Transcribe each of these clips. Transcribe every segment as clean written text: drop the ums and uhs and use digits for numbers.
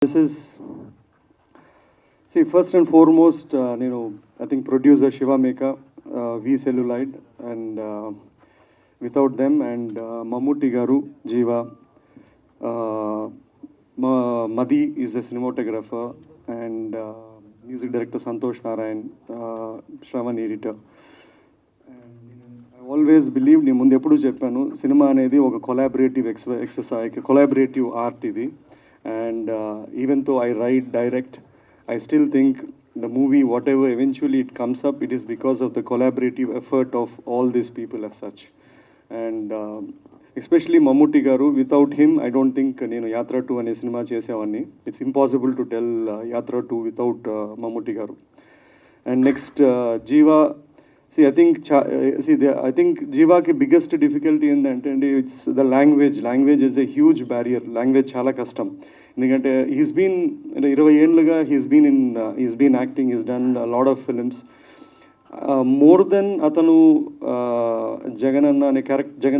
This is, see, first and foremost, I think producer Shiva Meka, V Cellulite, and without them, and Mammootty Garu, Jiva, Madi is the cinematographer, and music director Santosh Narayan, Shravan editor. I always believed నేను ముందు ఎప్పుడు చెప్పాను cinema అనేది ఒక collaborative exercise collaborative art ఇది and even తో I right direct I still think the movie, whatever eventually it comes up, it is because of the collaborative effort of all these people as such. And especially Mammootty Garu, without him, I don't think నేను యాత్ర 2 అనే cinema చేసేవాడిని. It's impossible to tell యాత్ర 2 without Mammootty Garu. And next, Jiva, see, I think Jiva's biggest difficulty in the it's the language. Language is a huge barrier. Language chala custom. ఎందుకంటే he's been 20 ఏళ్ళుగా he's been acting, he's done a lot of films. More than అతను జగన్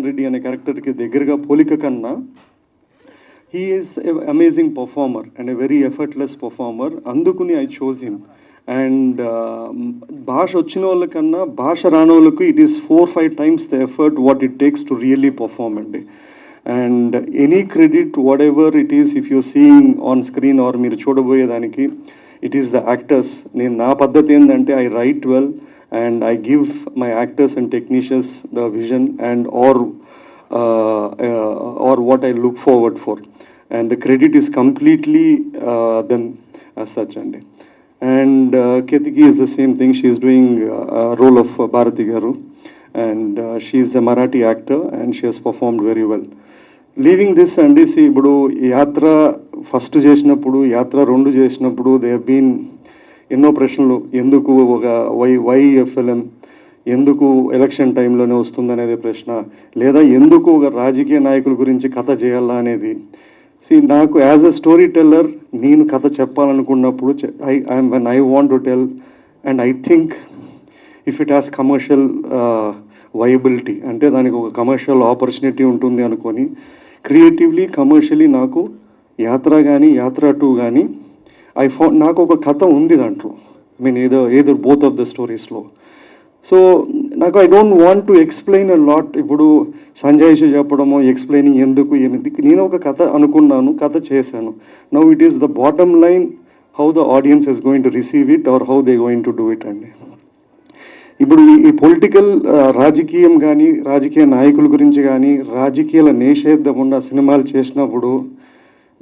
రెడ్డి అనే క్యారెక్టర్కి దగ్గరగా పోలిక కన్నా he is an amazing performer and a very effortless performer. అందుకుని I chose him. And భాష వచ్చిన వాళ్ళకన్నా భాష రాని వాళ్ళకు it is 4-5 times the effort what it takes to really perform అండి. And any credit whatever it is if you seeing on screen or మీరు చూడబోయేదానికి ఇట్ ఈస్ ద యాక్టర్స్. నేను నా పద్ధతి ఏంటంటే I write well and I give my actors and technicians the vision and or what I look forward for and the credit is completely then as such అండి. And Ketiki is the same thing. She is doing a role of Bharati Garu, and she is a Marathi actor, and she has performed very well. Leaving this, and see, ఇప్పుడు యాత్ర first చేసినప్పుడు యాత్ర 2 చేసినప్పుడు they have been ఎన్నో ప్రశ్నలు. ఎందుకు ఒక why film, ఎందుకు ఎలక్షన్ టైంలోనే వస్తుందనేది ప్రశ్న, లేదా ఎందుకు ఒక రాజకీయ నాయకుల గురించి కథ చేయాలా అనేది. నాకు యాజ్ అ స్టోరీ టెల్లర్ నేను కథ చెప్పాలనుకున్నప్పుడు I want to tell and I think if it has commercial viability, అంటే దానికి ఒక కమర్షియల్ ఆపర్చునిటీ ఉంటుంది అనుకొని క్రియేటివ్లీ కమర్షియలీ నాకు యాత్ర కానీ యాత్ర 2 కానీ నాకు ఒక కథ ఉంది దాంట్లో. ఏదో బోత్ ఆఫ్ ద స్టోరీస్లో. సో నాకు I don't want to explain a lot. ఇప్పుడు సంజయ్ చెప్పడము ఎక్స్ప్లెయినింగ్ ఎందుకు ఏమిటి, నేను ఒక కథ అనుకున్నాను, కథ చేశాను. Now it is the bottom line how the audience is going to receive it or how they going to do it అండి. ఇప్పుడు ఈ పొలిటికల్ రాజకీయం కానీ రాజకీయ నాయకుల గురించి కానీ రాజకీయాల నిషేధం ఉన్న సినిమాలు చేసినప్పుడు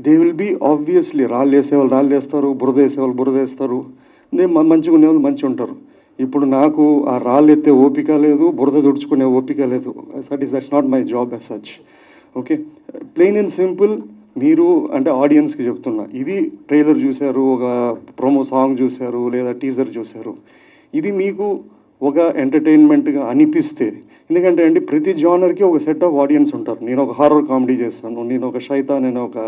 దే విల్ బీ ఆబ్వియస్లీ రాళ్ళు వేసేవాళ్ళు రాళ్ళు వేస్తారు, బురద వేసేవాళ్ళు బురద వేస్తారు, మంచిగా ఉండేవాళ్ళు మంచిగా ఉంటారు. ఇప్పుడు నాకు ఆ రాళ్ళు ఎత్తే ఓపిక లేదు, బురద తుడుచుకునే ఓపిక లేదు. That's not my job as such. Okay, plain and simple. మీరు అంటే ఆడియన్స్కి చెప్తున్నా, ఇది ట్రైలర్ చూశారు, ఒక ప్రోమో సాంగ్ చూశారు, లేదా టీజర్ చూశారు, ఇది మీకు ఒక ఎంటర్టైన్మెంట్గా అనిపిస్తే, ఎందుకంటే అండి ప్రతి జానర్కి ఒక సెట్ ఆఫ్ ఆడియన్స్ ఉంటారు. నేను ఒక హారర్ కామెడీ చేస్తాను, నేను ఒక శైతాన్ అనే ఒక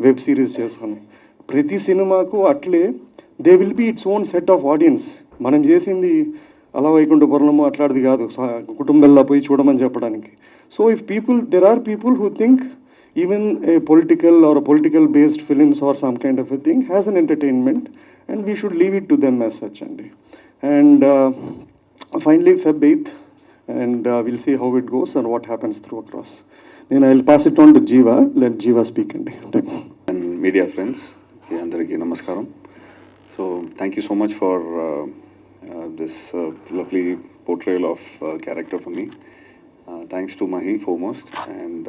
వెబ్ సిరీస్ చేస్తాను. ప్రతి సినిమాకు అట్లే they will be its own set of audience. మనం చేసింది అలా వైకుంఠపురము అట్లాంటిది కాదు, కుటుంబంలో పోయి చూడమని చెప్పడానికి. So if there are people who think even a political or political based films or some kind of a thing has an entertainment and we should leave it to them as such అండి. And finally Feb 8th, and we'll see how it goes and what happens through across. Then I'll pass it on to Jiva. Let Jiva speak అండి. And media friends, అందరికీ నమస్కారం. So thank you so much for this lovely portrayal of character for me. Thanks to Mahi foremost. And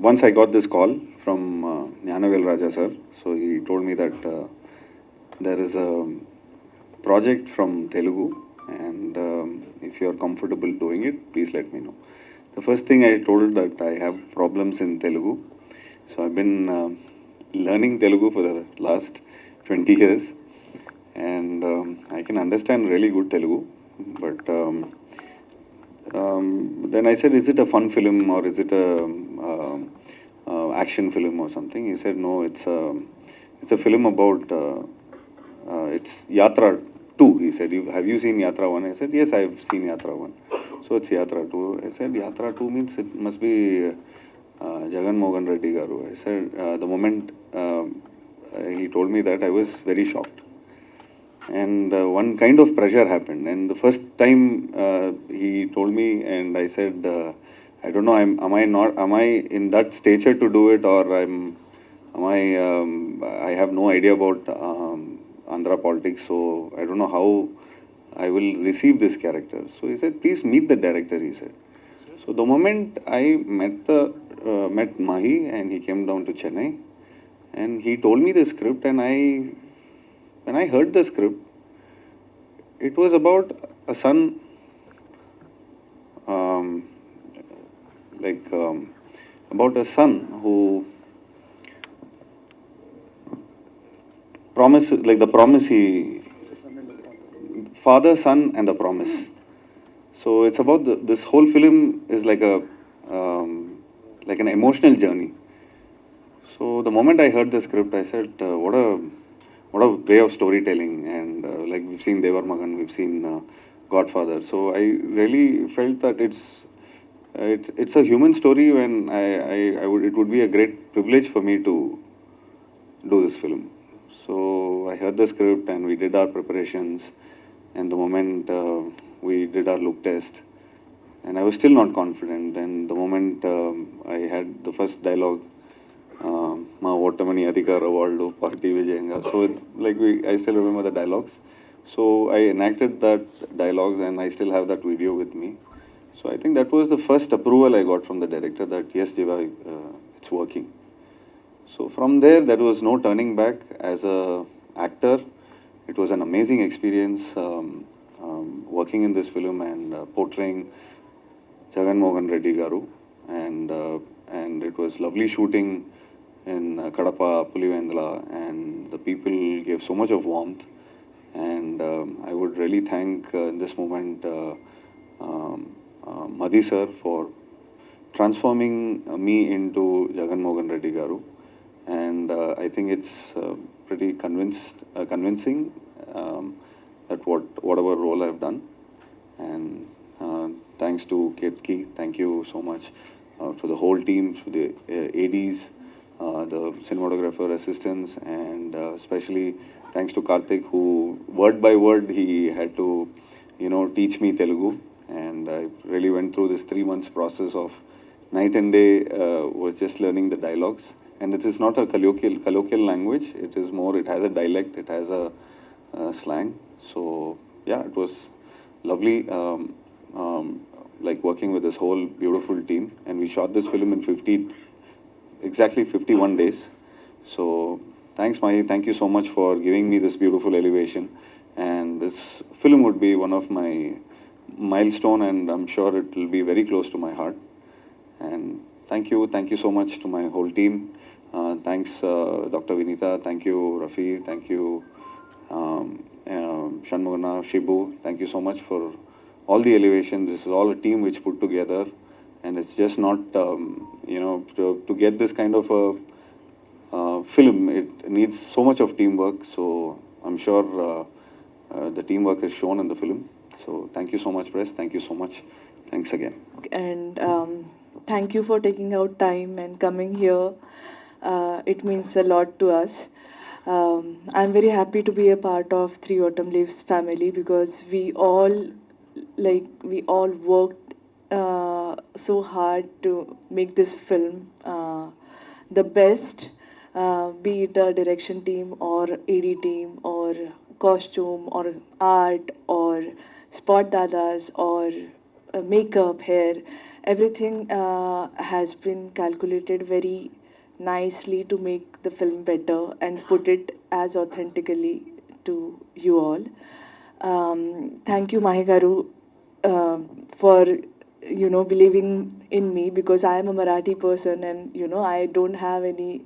once I got this call from Gnanavel Raja sir, so he told me that there is a project from Telugu, and if you are comfortable doing it, please let me know. The first thing I told that I have problems in Telugu, so I've been learning Telugu for the last 20 years, and I can understand really good Telugu, but then I said, is it a fun film or is it a action film or something? He said, no, it's a film about it's Yatra 2. He said, have you seen Yatra 1? I said, yes, I've seen Yatra 1. So it's Yatra 2. I said, Yatra 2 means it must be Jagan Mohan Reddy Garu. I said, the moment he told me that, I was very shocked. And one kind of pressure happened. And the first time he told me, and I said, I don't know, am I in that stature to do it, or I have no idea about Andhra politics, so I don't know how I will receive this character. So he said, please meet the director, he said. So the moment I met Mahi, and he came down to Chennai, and he told me the script, and when I heard the script, it was about a son, um, like about a son who promise, like the promise he, father, son, and the promise. So it's about this whole film is like an emotional journey. So the moment I heard the script, I said, what a way of storytelling. And like we've seen Devar Magan, we've seen Godfather. So I really felt that it's a human story. When I would, it would be a great privilege for me to do this film. So I heard the script, and we did our preparations. And the moment we did our look test, and I was still not confident. And the moment I had the first dialogue, మా ఓటమని అధికార వాళ్ళు party విజయంగా. So I still remember the dialogues. So I enacted that dialogues, and I still have that video with me. So I think that was the first approval I got from the director that yes, Jiva, it's working. So from there was no turning back. As a actor, it was an amazing experience working in this film and portraying Jagan Mohan Reddy Garu. And it was lovely shooting in Kadapa, Pulivendla, and the people gave so much of warmth. And I would really thank in this moment Madhi sir for transforming me into Jagan Mohan Reddy Garu. And I think it's pretty convincing that whatever role I've done. And thanks to Ketki, thank you so much to the whole team, to the ADs, the cinematographer assistants, and especially thanks to Karthik, who word by word he had to teach me Telugu. And I really went through this 3 months process of night and day, was just learning the dialogues. And it is not a colloquial language. It has a dialect, it has a slang. So yeah, it was lovely, like working with this whole beautiful team. And we shot this film in exactly 51 days. So thanks, Mahi. Thank you so much for giving me this beautiful elevation. And this film would be one of my milestone, and I'm sure it will be very close to my heart. And thank you so much to my whole team. Thanks, Dr. Vinita. Thank you, Rafi. Thank you, Shanmugana, Shibu. Thank you so much for all the elevation. This is all a team which put together, and it's just not, to get this kind of a film, it needs so much of teamwork. So I'm sure the teamwork is shown in the film. So thank you so much, press. Thank you so much. Thanks again. And thank you for taking out time and coming here. It means a lot to us. I'm very happy to be a part of Three Autumn Leaves family, because we all worked so hard to make this film the best, be it a direction team or AD team or costume or art or spot dadas or makeup, hair. Everything has been calculated very nicely to make the film better and put it as authentically to you all. Thank you, Mahi Garu, for believing in me, because I am a Marathi person, and I don't have any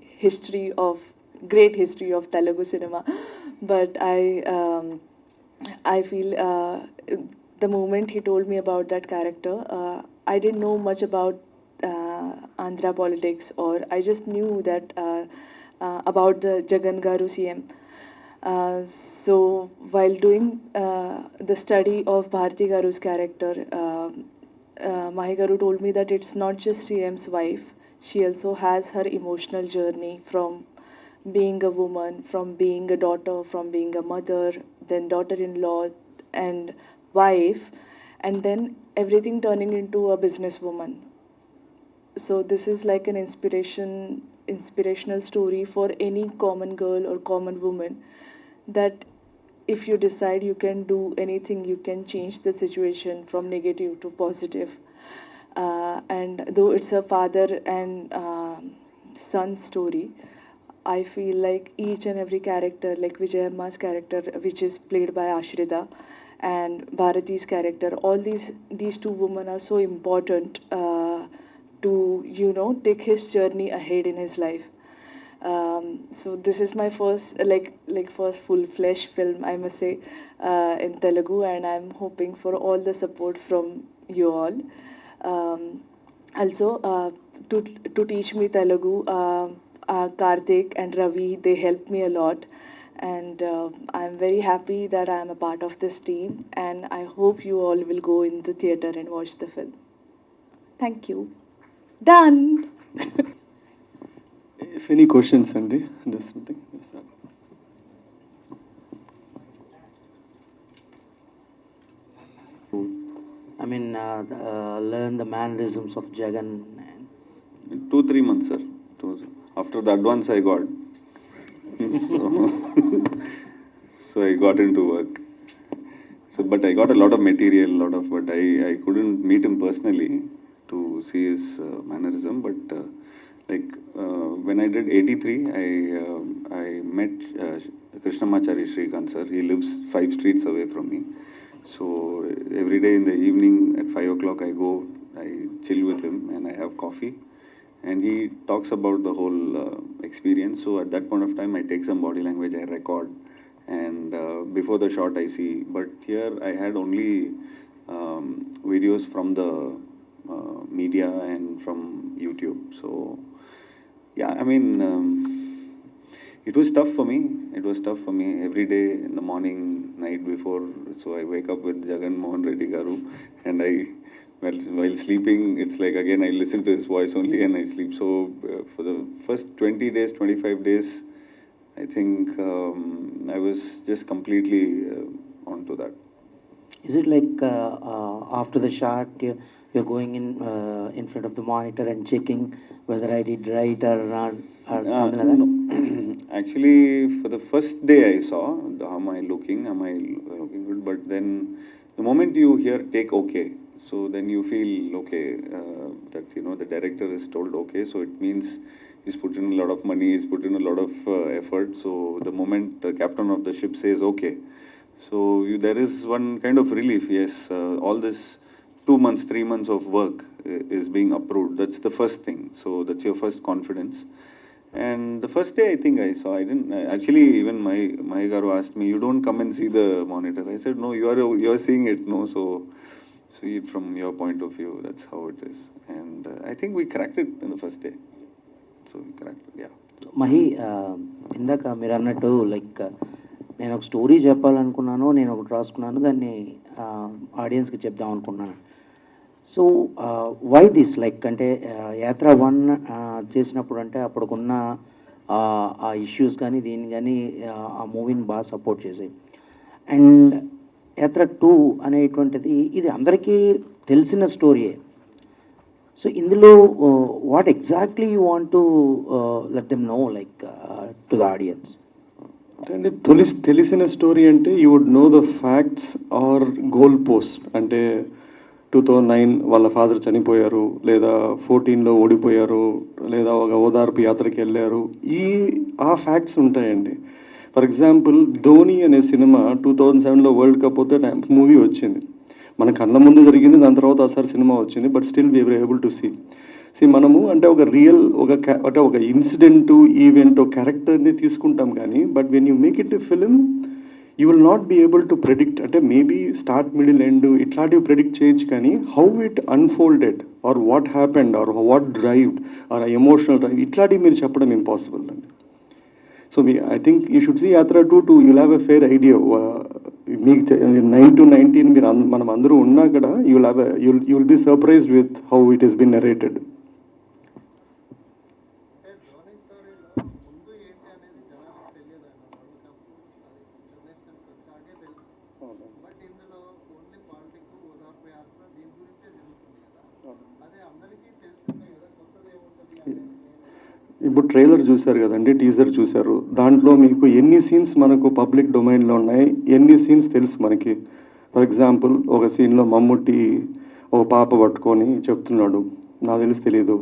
great history of Telugu cinema. But I feel the moment he told me about that character, I didn't know much about Andhra politics, or I just knew that about the Jagan Garu CM. So while doing the study of Bharti Garu's character, Mahi Garu told me that it's not just CM's wife, She also has her emotional journey from being a woman, from being a daughter, from being a mother, then daughter in law, and wife, and then everything turning into a businesswoman. So this is like an inspirational story for any common girl or common woman, that if you decide you can do anything, you can change the situation from negative to positive. And though it's a father and son story, I feel like each and every character, like Vijay Amma's character, which is played by Ashrita, and Bharati's character, all these two women are so important to take his journey ahead in his life. So this is my first first full fledged film, I must say, in Telugu, and I'm hoping for all the support from you all. Um, Also, to teach me Telugu, Karthik and Ravi, they helped me a lot, and I'm very happy that I'm a part of this team, and I hope you all will go in the theater and watch the film. Thank you. Done. If any questions, Andy, just something. I mean, learn the mannerisms of Jagan. 2-3 months, sir. After the advance I got. So, so I got into work. So, but I got a lot of material, but I couldn't meet him personally to see his mannerism. But when I did 83, I met Krishnamachari Srikant sir. He lives 5 streets away from me. So every day in the evening at 5 o'clock I go, I chill with him and I have coffee. And he talks about the whole experience. So at that point of time, I take some body language, I record, and before the shot, I see. But here, I had only videos from the media and from YouTube. So yeah, I mean, it was tough for me. It was tough for me every day in the morning, night before. So I wake up with Jagan Mohan Reddy Garu, and while sleeping, it's like again I listen to his voice only and I sleep. So for the first 20 days, 25 days, I think I was just completely onto that. Is it like after the shot, you're going in front of the monitor and checking whether I did right or not, or something like that? No. Actually, for the first day I saw, how am I looking good? But then the moment you hear take okay, so then you feel okay, that the director is told okay, so it means he's put in a lot of money, he's put in a lot of effort. So the moment the captain of the ship says okay, so there is one kind of relief. Yes, all this 2 months, 3 months of work is being approved. That's the first thing. So that's your first confidence. And the first day I think I saw, I didn't actually, even my Garu asked me, you don't come and see the monitor. I said, no, you're seeing it, no, so see it from your point of view. That's how it is. And I think we cracked it in the first day. So we cracked it, yeah. Mahi, ఇందాక మీరు అన్నట్టు like నేను ఒక story చెప్పాలనుకున్నాను, నేను ఒకటి రాసుకున్నాను, దాన్ని ఆడియన్స్కి చెప్దాం అనుకున్నాను. సో వై దిస్ లైక్ అంటే యాత్ర 1 చేసినప్పుడు అంటే అప్పటికున్న ఆ ఇష్యూస్ కానీ దీన్ని కానీ ఆ మూవీని బాగా సపోర్ట్ చేసాయి. అండ్ యాత్ర 2 అనేటువంటిది ఇది అందరికీ తెలిసిన స్టోరీయే. సో ఇందులో what exactly you want to let them know like to the audience? అంటే తెలిసిన స్టోరీ అంటే you would know the facts or goal post. అంటే 2009 వాళ్ళ ఫాదర్ చనిపోయారు, లేదా 14లో ఓడిపోయారు, లేదా ఒక ఓదార్పు యాత్రకి వెళ్ళారు, ఆ ఫ్యాక్ట్స్ ఉంటాయండి. ఫర్ ఎగ్జాంపుల్ ధోని అనే సినిమా 2007లో వరల్డ్ కప్ వస్తే మూవీ వచ్చింది, మన కళ్ళ ముందు జరిగింది, దాని తర్వాత ఒకసారి సినిమా వచ్చింది, but still we were able to see మనము అంటే ఒక రియల్ ఒక ఇన్సిడెంట్ ఈవెంట్ ఒక క్యారెక్టర్ని తీసుకుంటాం కానీ, but when you make it a film you will not be able to predict. అంటే మేబీ స్టార్ట్ మిడిల్ ఎండ్ ఇట్లాంటివి ప్రెడిక్ట్ చేయొచ్చు, కానీ how it unfolded or what happened or what drived or emotional drive ఇట్లాంటివి మీరు చెప్పడం impossible అండి. So I think you should see Yatra 2 you'll have a fair idea. మీకు 9 to 19 మీరు మనం అందరూ ఉన్నా కూడా you will be surprised with how it is been narrated. ఇప్పుడు ట్రైలర్ చూశారు కదండి, టీజర్ చూశారు. దాంట్లో మీకు ఎన్ని సీన్స్ మనకు పబ్లిక్ డొమైన్లో ఉన్నాయి, ఎన్ని సీన్స్ తెలుసు మనకి. ఫర్ ఎగ్జాంపుల్, ఒక సీన్లో మమ్ముట్టి ఒక పాప పట్టుకొని చెప్తున్నాడు, నాకు తెలియదు,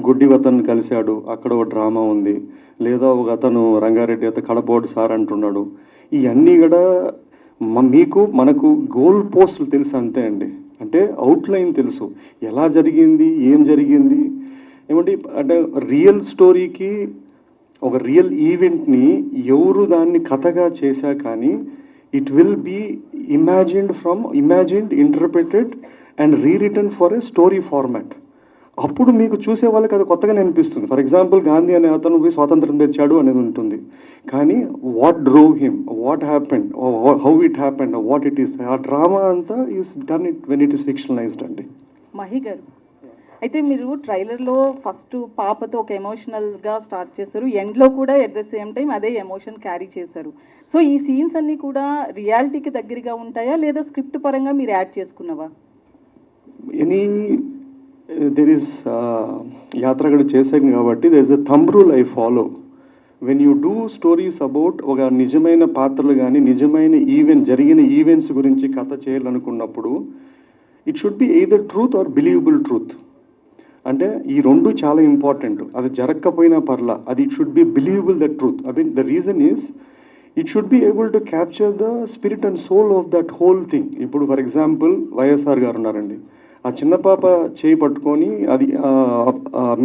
గుడ్డి అతను కలిశాడు, అక్కడ ఒక డ్రామా ఉంది. లేదా ఒక అతను రంగారెడ్డి అతను కడపోడు సార్ అంటున్నాడు. ఇవన్నీ కూడా మీకు మనకు గోల్ పోస్టులు తెలుసు అంతే అండి. అంటే అవుట్లైన్ తెలుసు, ఎలా జరిగింది, ఏం జరిగింది. ఏమంటే అంటే రియల్ స్టోరీకి ఒక రియల్ ఈవెంట్ని ఎవరు దాన్ని కథగా చేశా కానీ it will be imagined, interpreted and rewritten for a story format. అప్పుడు మీకు చూసే వాళ్ళకి అది కొత్తగానే అనిపిస్తుంది. ఫర్ ఎగ్జాంపుల్, గాంధీ అనే అతను పోయి స్వాతంత్రం తెచ్చాడు అనేది ఉంటుంది, కానీ what drove him, what happened, how it happened, what it is, ఆ డ్రామా అంతా is done it when it is fictionalised అండి. మహి గారు, అయితే మీరు ట్రైలర్లో ఫస్ట్ పాపతో ఒక ఎమోషనల్గా స్టార్ట్ చేశారు, ఎండ్లో కూడా ఎట్ ద సేమ్ టైం అదే ఎమోషన్ క్యారీ చేశారు. సో ఈ సీన్స్ అన్నీ కూడా రియాలిటీకి దగ్గరగా ఉంటాయా లేదా స్క్రిప్ట్ పరంగా మీరు యాడ్ చేసుకున్నవా? దెర్ ఈస్ యాత్రగడ చేశాను కాబట్టి there is a thumb rule I follow. When you do stories about ఒక నిజమైన పాత్రలు కానీ నిజమైన జరిగిన ఈవెంట్స్ గురించి కథ చేయాలనుకున్నప్పుడు it should be either truth or believable truth. అంటే ఈ రెండు చాలా ఇంపార్టెంట్. అది జరగకపోయినా పర్లా, అది it should be believable the truth. I mean the reason is it should be able to capture the spirit and soul of that whole thing. ఇప్పుడు for example YSR గారు ఉన్నారండి, ఆ చిన్న పాప చేయి పట్టుకొని అది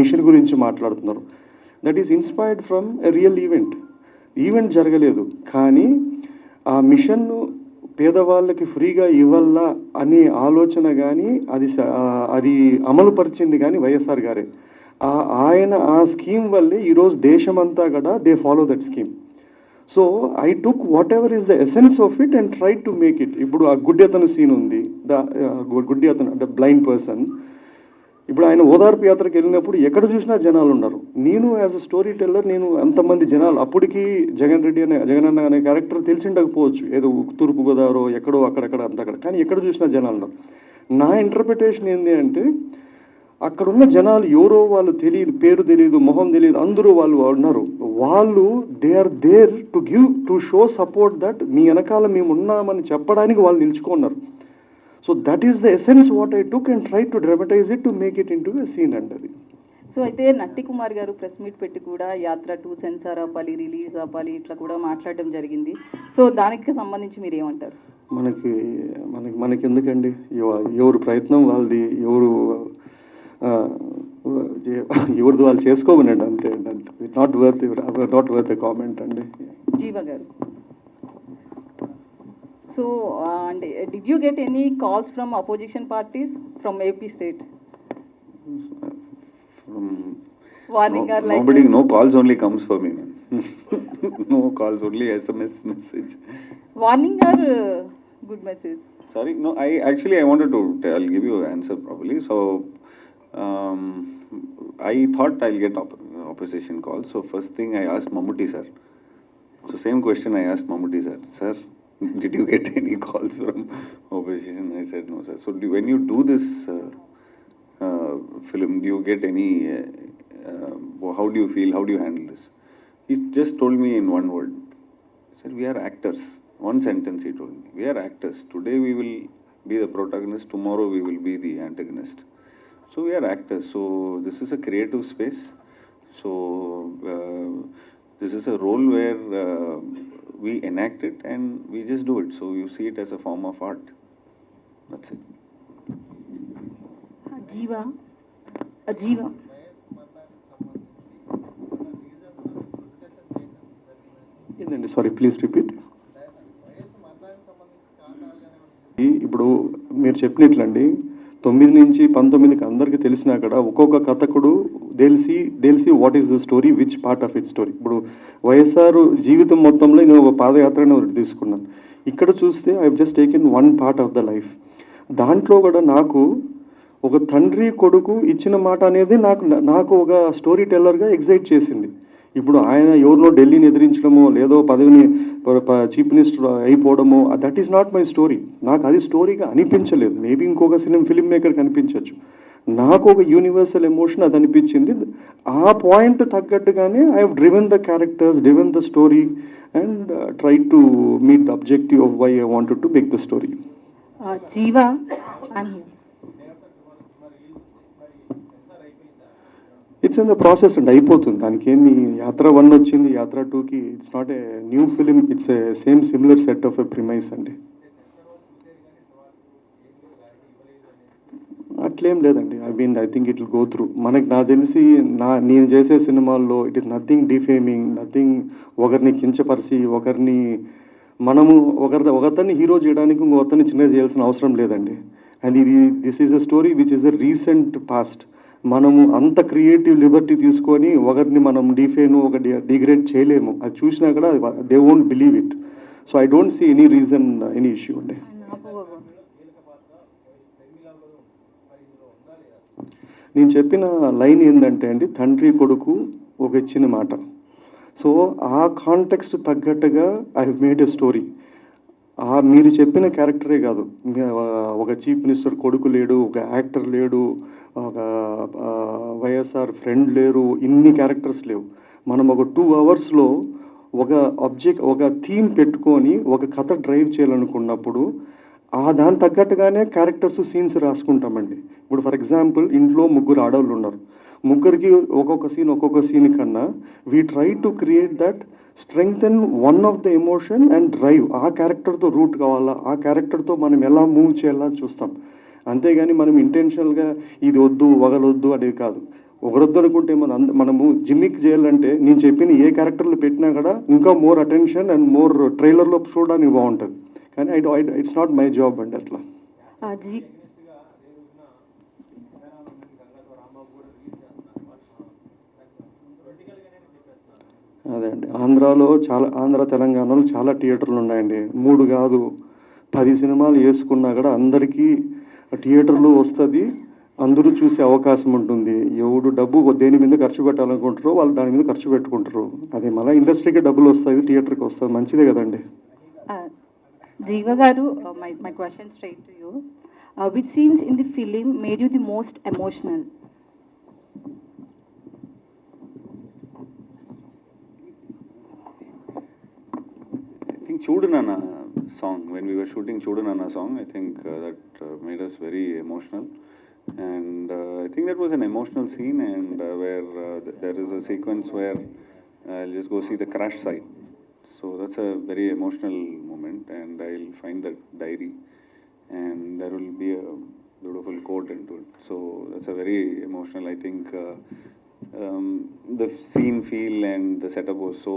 మిషన్ గురించి మాట్లాడుతున్నారు. That is inspired from a real event జరగలేదు, కానీ ఆ మిషన్ను పేదవాళ్ళకి ఫ్రీగా ఇవ్వాలా అనే ఆలోచన కానీ అది అమలు పరిచింది కానీ వైఎస్ఆర్ గారే. ఆయన ఆ స్కీమ్ వల్లే ఈరోజు దేశమంతా కూడా they follow that scheme. So I took what ever is the essence of it and try to make it. ఇప్పుడు ఆ గుడ్డి అతను సీన్ ఉంది, గుడ్డి అతను అంటే బ్లైండ్ పర్సన్. ఇప్పుడు ఆయన ఓదార్పు యాత్రకు వెళ్ళినప్పుడు ఎక్కడ చూసినా జనాలు ఉన్నారు. నేను యాజ్ అ స్టోరీ టెల్లర్, నేను అంతమంది జనాలు, అప్పటికి జగనన్న అనే క్యారెక్టర్ తెలిసి ఉండకపోవచ్చు, ఏదో తూర్పుగోదావరో ఎక్కడో అక్కడక్కడ అంతక్కడ, కానీ ఎక్కడ చూసినా జనాలు ఉన్నారు. నా ఇంటర్ప్రిటేషన్ ఏంటి అంటే, అక్కడున్న జనాలు ఎవరో వాళ్ళు తెలియదు, పేరు తెలియదు, మొహం తెలియదు, అందరూ వాళ్ళు ఉన్నారు. వాళ్ళు they are there to show support that మీ వెనకాల మేము ఉన్నామని చెప్పడానికి వాళ్ళు నిలుచుకున్నారు. So that is the essence what I took and try to dramatise it to make it in to a scene and అది. సో అయితే నట్టి కుమార్ గారు ప్రెస్ మీట్ పెట్టి కూడా యాత్ర 2 సెన్సార్ అవ్వాలి, రిలీజ్ అవ్వాలి, ఇట్లా కూడా మాట్లాడడం జరిగింది. సో దానికి సంబంధించి మీరు ఏమంటారు? మనకి ఎందుకండి, ఎవరు ప్రయత్నం వాళ్ళది, ఎవరిది వాళ్ళు చేసుకోమనండి అంతే. నాట్ వర్త్ ఎ కామెంట్ అండి. జీవ గారు, so and did you get any calls from opposition parties from AP state? Warning or like nobody, no calls only comes for me, man. No calls, only SMS message. Warning or good message? Sorry, no, I wanted to I'll give you an answer probably. So I thought I'll get opposition calls. So first thing I asked Mammootty sir. So same question I asked Mammootty sir. Sir, did you get any calls from opposition? I said no sir. So when you do this film, do you get any, how do you feel, how do you handle this? He just told me in one word. He said, we are actors. One sentence he told me. We are actors. Today we will be the protagonist, tomorrow we will be the antagonist. So we are actors. So this is a creative space. So this is a role where we enact it and we just do it. So you see it as a form of art. That's it. Jiva. ఏంటండి, sorry please repeat. ఇప్పుడు మీరు చెప్పినట్లండి 9 నుంచి 19కి అందరికీ తెలిసినా కూడా ఒక్కొక్క కథకుడు తెలిసి what is the story, which part of it story. ఇప్పుడు వైఎస్ఆర్ జీవితం మొత్తంలో నేను ఒక పాదయాత్రను తీసుకున్నాను. ఇక్కడ చూస్తే I just taken one part of the life. దాంట్లో కూడా నాకు ఒక తండ్రి కొడుకు ఇచ్చిన మాట అనేది నాకు ఒక స్టోరీ టెల్లర్గా ఎగ్జైట్ చేసింది. ఇప్పుడు ఆయన ఎవరినో ఢిల్లీని ఎదిరించడమో లేదో పదవిని చీఫ్ మినిస్టర్ అయిపోవడమో, that is not my story. నాకు అది స్టోరీగా అనిపించలేదు. మేబీ ఇంకొక ఫిల్మ్ మేకర్ కనిపించవచ్చు. నాకు ఒక యూనివర్సల్ ఎమోషన్ అది అనిపించింది. ఆ పాయింట్ తగ్గట్టుగానే I have driven the characters, driven the story and try to meet the objective of why I wanted to make the story. Jiva, I'm here. It's in the process అండి, అయిపోతుంది. దానికి ఏమి యాత్ర 1 వచ్చింది, యాత్ర 2కి it's not a new film, it's a same similar set of a premise అండి. అట్లేం లేదండి. I think it will go through. నాకు తెలిసి నేను చేసే సినిమాల్లో it is nothing defaming, nothing ఒకరిని కించపరిచి మనము ఒకతన్ని హీరో చేయడానికి ఇంకొకతన్ని చిన్న చేయాల్సిన అవసరం లేదండి. And this is a story which is a recent past. మనము అంత క్రియేటివ్ లిబర్టీ తీసుకొని ఒకరిని మనం డిగ్రేడ్ చేయలేము. అది చూసినా కూడా they won't believe it. So I don't see any reason, any issue అండి. నేను చెప్పిన లైన్ ఏంటంటే అండి, తండ్రి కొడుకు ఒక ఇచ్చిన మాట. సో ఆ కాంటెక్స్ట్ తగ్గట్టుగా I have made a story. మీరు చెప్పిన క్యారెక్టరే కాదు, ఒక చీఫ్ మినిస్టర్ కొడుకు లేడు, ఒక యాక్టర్ లేడు, ఒక వైఎస్ఆర్ ఫ్రెండ్ లేరు, ఇన్ని క్యారెక్టర్స్ లేవు. మనం ఒక 2 అవర్స్లో ఒక థీమ్ పెట్టుకొని ఒక కథ డ్రైవ్ చేయాలనుకున్నప్పుడు దాని తగ్గట్టుగానే క్యారెక్టర్స్, సీన్స్ రాసుకుంటామండి. ఇప్పుడు ఫర్ ఎగ్జాంపుల్ ఇంట్లో 3 ఆడవాళ్ళు ఉన్నారు, ముగ్గురికి ఒక్కొక్క సీన్ కన్నా we try to create that strengthen one of the emotion and drive. ఆ క్యారెక్టర్తో రూట్ కావాలా, ఆ క్యారెక్టర్తో మనం ఎలా మూవ్ చేయాలా చూస్తాం. అంతేగాని మనం ఇంటెన్షనల్గా ఇది వద్దు వగలొద్దు అనేది కాదు. ఒకరొద్దు అనుకుంటే మనము జిమ్మిక్ చేయాలంటే నేను చెప్పిన ఏ క్యారెక్టర్లు పెట్టినా కూడా ఇంకా మోర్ అటెన్షన్ అండ్ మోర్ ట్రైలర్లో చూడడానికి బాగుంటుంది. కానీ ఇట్స్ నాట్ మై జాబ్ అండి అట్లా. అదే అండి, ఆంధ్ర తెలంగాణలో చాలా థియేటర్లు ఉన్నాయండి. 3 కాదు 10 సినిమాలు వేసుకున్నా కూడా అందరికీ థియేటర్లు వస్తుంది, అందరూ చూసే అవకాశం ఉంటుంది. ఎవడు డబ్బు దేని మీద ఖర్చు పెట్టాలనుకుంటారో వాళ్ళు దాని మీద ఖర్చు పెట్టుకుంటారు. అదే మళ్ళీ ఇండస్ట్రీకి డబ్బులు వస్తాయి, థియేటర్కి వస్తుంది, మంచిదే కదండి. Jiva garu, my question straight to you. Which scenes in the film made you the most emotional? I think Chudanana song, when we were shooting Chudanana song, I think that made us very emotional. And I think that was an emotional scene, and where there is a sequence where I'll just go see the crash site. So that's a very emotional moment, and I'll find that diary, and there will be a beautiful quote into it. So that's a very emotional, I think the scene feel and the setup was so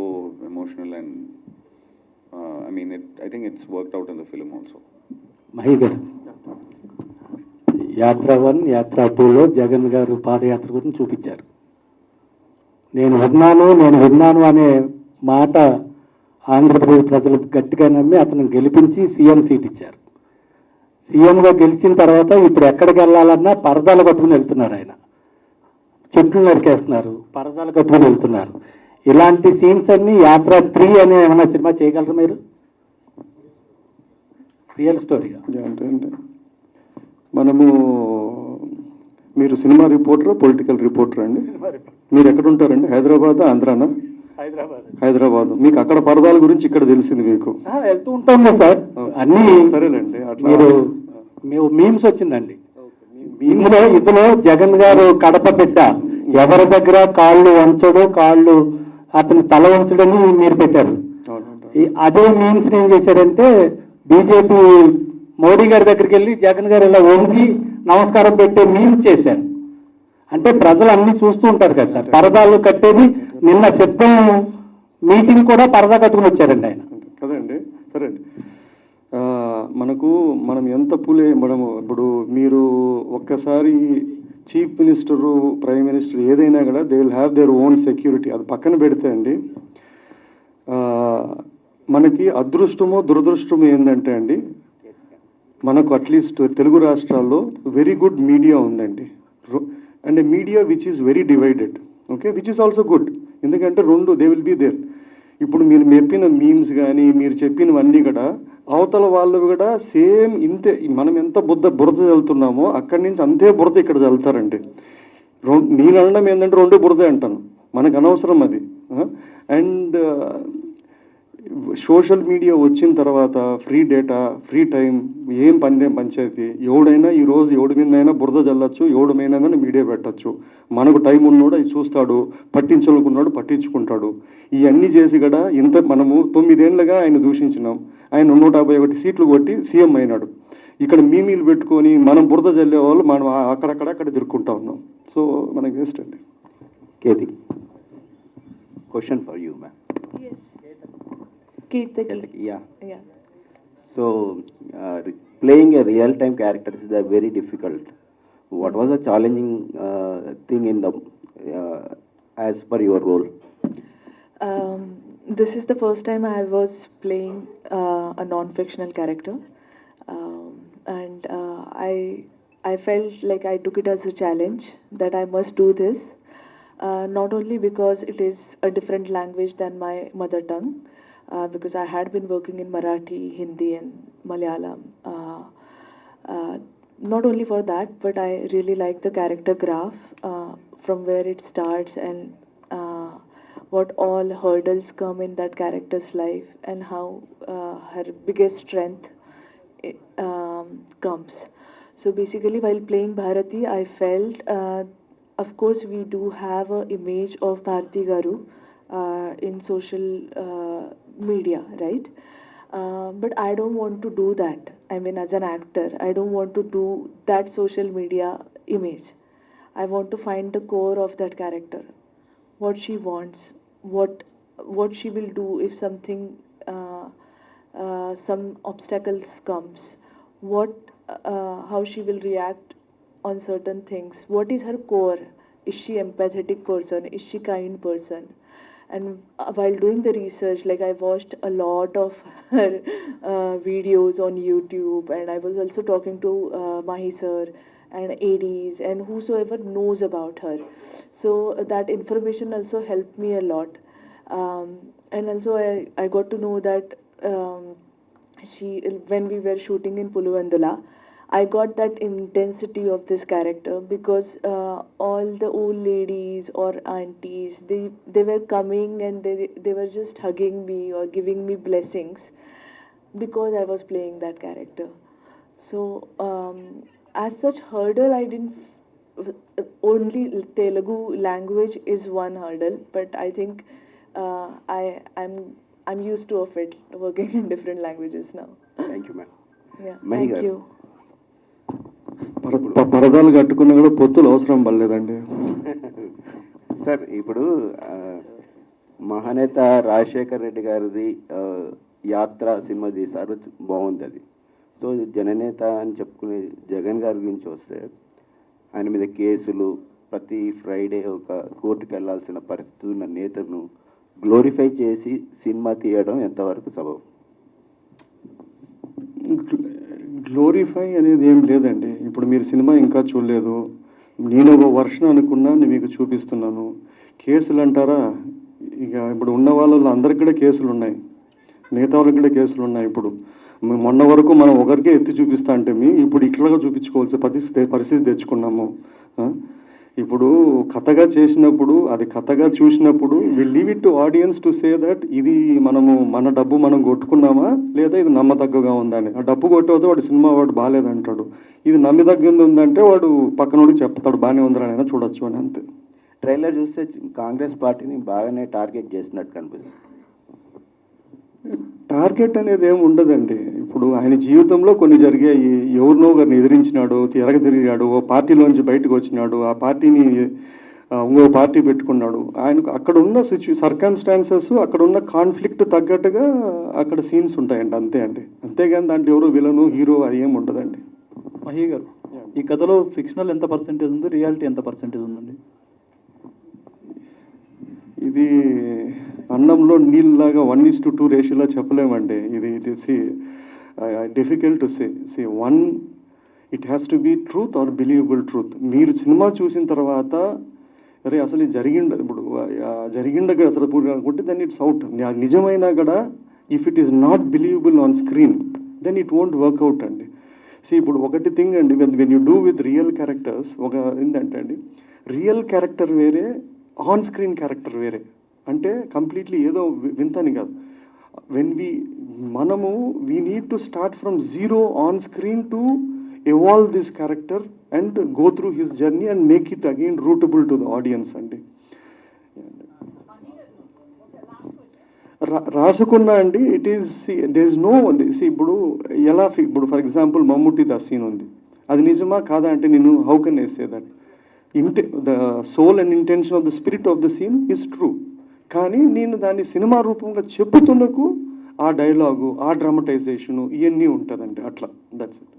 emotional, and I think it's worked out in the film also. Mahi గారు, యాత్ర 1, యాత్ర 2లో జగన్ గారు పాదయాత్ర గురించి చూపించారు. నేను విన్నాను అనే మాట ఆంధ్రప్రదేశ్ ప్రజలు గట్టిగా నమ్మి అతను గెలిపించి సీఎం సీట్ ఇచ్చారు. సీఎంగా గెలిచిన తర్వాత ఇప్పుడు ఎక్కడికి వెళ్ళాలన్నా పరదాలు కట్టుకుని వెళ్తున్నారు. ఆయన చెట్లు నరికేస్తున్నారు, పరదాలు కట్టుకుని వెళ్తున్నారు. ఇలాంటి సీన్స్ అన్ని యాత్ర 3 అనే ఏమైనా సినిమా చేయగలరు మీరు? రియల్ స్టోరీగా అంటే మీరు సినిమా రిపోర్టర్, పొలిటికల్ రిపోర్టర్ అండి? మీరు ఎక్కడ ఉంటారండి? హైదరాబాద్, ఆంధ్రానా? హైదరాబాద్. మీకు అక్కడ పరదాల గురించి ఇక్కడ తెలిసింది మీకు? వెళ్తూ ఉంటాం సార్ అన్ని. సరేనండి, అట్లా మీరు మీమ్స్ వచ్చిందండి. ఇందులో జగన్ గారు కడప పెట్ట ఎవరి దగ్గర కాళ్ళు వంచడు, కాళ్ళు అతని తల వంచడని మీరు పెట్టారు. అదే మీమ్స్ ఏం చేశారంటే బీజేపీ మోడీ గారి దగ్గరికి వెళ్ళి జగన్ గారు ఇలా వంగి నమస్కారం పెట్టే మీమ్స్ చేశారు. అంటే ప్రజలు అన్ని చూస్తూ ఉంటారు కదా సార్, పరదాలు కట్టేది. నిన్న సిద్ధం మీటింగ్ కూడా పరదా కట్టుకుని వచ్చారండి ఆయన. కదండి. సరే అండి, మనం ఎంత మనము ఇప్పుడు మీరు ఒక్కసారి చీఫ్ మినిస్టరు, ప్రైమ్ మినిస్టర్ ఏదైనా కూడా they will have their own security. అది పక్కన పెడితే అండి, మనకి అదృష్టమో దురదృష్టమో ఏంటంటే అండి, మనకు అట్లీస్ట్ తెలుగు రాష్ట్రాల్లో వెరీ గుడ్ మీడియా ఉందండి. And media which is very divided, okay, which is also good. ఎందుకంటే దే విల్ బీ దేర్. ఇప్పుడు మీరు చెప్పిన మీమ్స్ కానీ మీరు చెప్పినవన్నీ కూడా అవతల వాళ్ళు కూడా సేమ్ ఇంతే, మనం ఎంత బురద చల్లుతున్నామో అక్కడి నుంచి అంతే బురద ఇక్కడ చల్లుతారండి. నేను అనడం ఏంటంటే రెండు బురదే అంటాను, మనకు అనవసరం అది. అండ్ సోషల్ మీడియా వచ్చిన తర్వాత ఫ్రీ డేటా, ఫ్రీ టైం, ఏం పంచాయతీ, ఎవడైనా ఈరోజు ఎవడి మీదైనా బురద చల్లచ్చు, ఎవడి మీదైనా మీడియా పెట్టచ్చు. మనకు టైం ఉన్నోడు అవి చూస్తాడు, పట్టించుకున్నాడు పట్టించుకుంటాడు. ఇవన్నీ చేసి కూడా ఇంత మనము 9 ఏళ్ళుగా ఆయన దూషించినాం, ఆయన 151 సీట్లు కొట్టి సీఎం అయినాడు. ఇక్కడ మీమీలు పెట్టుకొని మనం బురద చల్లే వాళ్ళు మనం అక్కడ తిరుక్కుంటా ఉన్నాం. సో మనకి వేస్ట్ అండి. Keti, question for you, ma'am. Yes. Keertaki. Yeah. Yeah. So, playing a real-time character is very difficult. What was the challenging thing in the as per your role? This is the first time I was playing a non-fictional character, and I felt like I took it as a challenge that I must do this, not only because it is a different language than my mother tongue, because I had been working in Marathi, Hindi and Malayalam. Not only for that, but I really like the character graph, from where it starts and what all hurdles come in that character's life and how her biggest strength comes. So basically, while playing Bharati, I felt, of course, we do have an image of Bharati Garu in social media, right? But I don't want to do that. I mean, as an actor, I don't want to do that social media image. I want to find the core of that character, what she wants, what she will do if something, some obstacles comes, how she will react on certain things. What is her core? Is she empathetic person? Is she kind person? And while doing the research, like I watched a lot of her videos on YouTube, and I was also talking to Mahi sir and ADs and whosoever knows about her. So that information also helped me a lot. And also I got to know that when we were shooting in Puluvandula, I got that intensity of this character because all the old ladies or aunties, they were coming and they were just hugging me or giving me blessings because I was playing that character. So as such hurdle, I didn't, only Telugu language is one hurdle, but I think I'm used to of it, working in different languages now. Thank you, ma'am. Yeah, Mahi thank garu. you. పరదాలు కట్టుకున్నా కూడా పొత్తులు అవసరం పడలేదండి. Sir, ఇప్పుడు మహానేత రాజశేఖర్ రెడ్డి గారిది యాత్ర cinema తీశారు, బాగుంది అది. సో జననేత అని చెప్పుకునే జగన్ గారి గురించి వస్తే ఆయన మీద కేసులు, ప్రతి ఫ్రైడే ఒక కోర్టుకు వెళ్లాల్సిన పరిస్థితి ఉన్న నేతను గ్లోరిఫై చేసి సినిమా తీయడం ఎంతవరకు సబబు? గ్లోరిఫై అనేది ఏం లేదండి. ఇప్పుడు మీరు సినిమా ఇంకా చూడలేదు, నేను ఒక వర్షన్ అనుకున్నా నేను మీకు చూపిస్తున్నాను. కేసులు అంటారా, ఇక ఇప్పుడు ఉన్న వాళ్ళలో అందరికి కూడా కేసులు ఉన్నాయి, మిగతా వాళ్ళకి కూడా కేసులు ఉన్నాయి. ఇప్పుడు మొన్న వరకు మనం ఒకరికే ఎత్తి చూపిస్తా అంటే ఇప్పుడు ఇట్లాగా చూపించుకోవాల్సిన పరిస్థితి తెచ్చుకున్నాము. ఇప్పుడు కథగా చేసినప్పుడు, అది కథగా చూసినప్పుడు we leave it to audience to say that ఇది మన డబ్బు మనం కొట్టుకున్నామా లేదా ఇది నమ్మదగ్గగా ఉందని. ఆ డబ్బు కొట్టేది వాడు సినిమా వాడు బాగాలేదంటాడు, ఇది నమ్మదగ్గంది ఉందంటే వాడు పక్కనోడికి చెప్తాడు బాగానే ఉందని అయినా చూడొచ్చు అని, అంతే. ట్రైలర్ చూస్తే కాంగ్రెస్ పార్టీని బాగానే టార్గెట్ చేసినట్టు కనిపిస్తుంది. టార్గెట్ అనేది ఏమి ఉండదండి. ఇప్పుడు ఆయన జీవితంలో కొన్ని జరిగాయి, ఎవరినో ఒకరిని ఎదిరించినాడు, తిరిగాడు, ఓ పార్టీలోంచి బయటకు వచ్చినాడు, ఆ పార్టీని ఇంకో పార్టీ పెట్టుకున్నాడు. ఆయనకు అక్కడ ఉన్న సర్కమ్స్టాన్సెస్, అక్కడ ఉన్న కాన్ఫ్లిక్ట్ తగ్గట్టుగా అక్కడ సీన్స్ ఉంటాయండి, అంతే అండి. అంతేగాని దాంట్లో ఎవరో విలను హీరో అది ఏమి ఉండదండి. మహి గారు, ఈ కథలో ఫిక్షనల్ ఎంత పర్సెంటేజ్ ఉంది, రియాలిటీ ఎంత పర్సెంటేజ్ ఉందండి? ఇది అన్నంలో నీళ్ళలాగా 1:2 రేషియోలో చెప్పలేమండి. ఇది difficult to say. One, it has to be truth or believable truth. మీరు సినిమా చూసిన తర్వాత అరే అసలు ఇది జరిగిండగా అసలు అనుకుంటే దాన్ని ఇట్స్ అవుట్. నిజమైనా కూడా if it is not believable on screen, then it won't work out అండి. ఇప్పుడు ఒకటి థింగ్ అండి, when you do with real characters, ఒక ఏంటంటే అండి, రియల్ క్యారెక్టర్ వేరే, ఆన్ స్క్రీన్ క్యారెక్టర్ వేరే. అంటే కంప్లీట్లీ ఏదో వింతని కాదు. మనము we need to start from zero on screen to evolve this character and go through his journey and make it again rootable to the audience అండి. రాసుకున్నా అండి, it is there is no అండి. ఇప్పుడు ఎలా, ఇప్పుడు for example Mammootty the scene ఉంది, అది నిజమా కాదా అంటే నేను how can I say that the soul and intention of the spirit of the scene is true. కానీ నేను దాన్ని సినిమా రూపంగా చెప్పుతున్నకు ఆ డైలాగు, ఆ డ్రామటైజేషను ఇవన్నీ ఉంటుందండి. అట్లా దట్స్ ఇట్.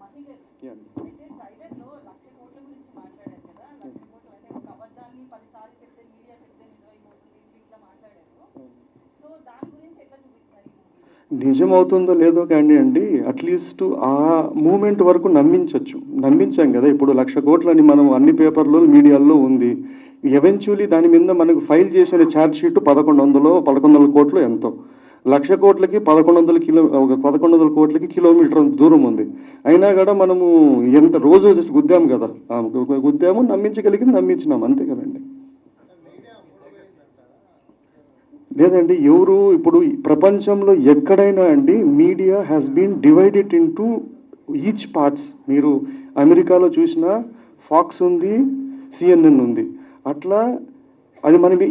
నిజమవుతుందో లేదో కానీ అండి, అట్లీస్ట్ ఆ మూమెంట్ వరకు నమ్మించాం కదా. ఇప్పుడు 1,00,000 కోట్లని మనం అన్ని పేపర్లో మీడియాల్లో ఉంది. ఎవెన్చువలీ దాని మీద మనకు ఫైల్ చేసిన ఛార్జ్ షీట్ 1,100 కోట్లు ఎంతో. 1,00,000 కోట్లకి 1,100 కోట్లకి కిలోమీటర్ దూరం ఉంది. అయినా కూడా మనము ఎంత రోజు గుద్దాము కదా, గుద్దాము, నమ్మించినాం అంతే కదండి. లేదండి, ఎవరు ఇప్పుడు ప్రపంచంలో ఎక్కడైనా అండి media has been divided into each parts. మీరు అమెరికాలో చూసినా ఫాక్స్ ఉంది, CNN ఉంది. అట్లా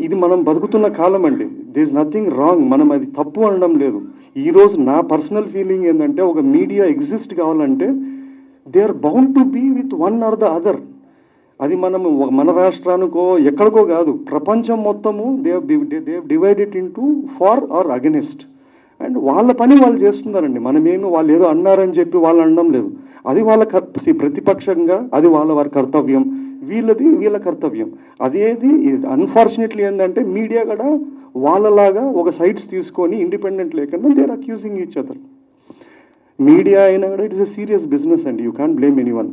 ఇది మనం బతుకుతున్న కాలం అండి. దిర్ ఇస్ నథింగ్ రాంగ్, మనం అది తప్పు అనడం లేదు. ఈరోజు నా పర్సనల్ ఫీలింగ్ ఏంటంటే, ఒక మీడియా ఎగ్జిస్ట్ కావాలంటే they are bound to be with one or the other. అది మనము మన రాష్ట్రానికో ఎక్కడికో కాదు, ప్రపంచం మొత్తము they divided into for or against. And వాళ్ళ పని వాళ్ళు చేస్తున్నారండి. మనమేమి వాళ్ళు ఏదో అన్నారని చెప్పి వాళ్ళు అనడం లేదు. అది వాళ్ళ ప్రతిపక్షంగా అది వారి కర్తవ్యం, వీళ్ళ కర్తవ్యం. అదేది అన్ఫార్చునేట్లీ ఏంటంటే మీడియా కూడా వాళ్ళలాగా ఒక సైడ్స్ తీసుకొని ఇండిపెండెంట్ లేకుండా they are accusing each other. Media అయినా కూడా it is a serious business అండి, యూ కాంట్ బ్లేమ్ ఎనీవన్.